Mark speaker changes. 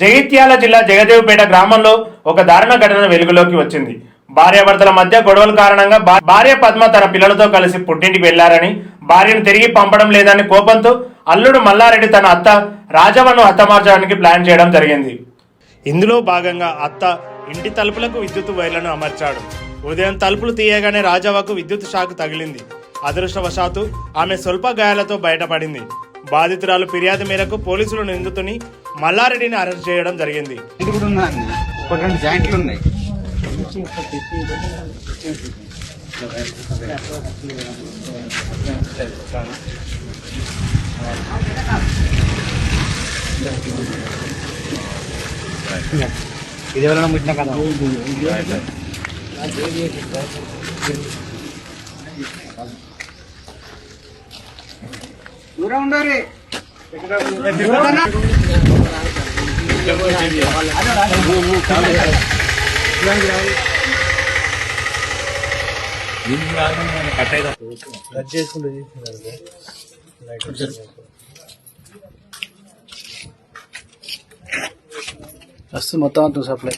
Speaker 1: జగిత్యాల జిల్లా జగదేవ్పేట గ్రామంలో ఒక దారుణ ఘటన వెలుగులోకి వచ్చింది. భార్యాభర్తల మధ్య గొడవల కారణంగా భార్య పద్మ తన పిల్లలతో కలిసి పుట్టింటికి వెళ్లారని, భార్యను తిరిగి పంపడం లేదని కోపంతో అల్లుడు మల్లారెడ్డి తన అత్త రాజవ్వను హతమార్చడానికి ప్లాన్ చేయడం జరిగింది. ఇందులో భాగంగా అత్త ఇంటి తలుపులకు విద్యుత్ వైర్లను అమర్చాడు. ఉదయం తలుపులు తీయగానే రాజవ్వకు విద్యుత్ షాక్ తగిలింది. అదృష్టవశాత్తు ఆమె స్వల్ప గాయాలతో బయటపడింది. బాధితురాలు ఫిర్యాదు మేరకు పోలీసులు నిందితుని మల్లారెడ్డిని అరెస్ట్ చేయడం జరిగింది.
Speaker 2: ఇదేవరన్నా ముట్టినా కదా దూరం ఉండరు.
Speaker 3: మొత్తం అంతా సప్లై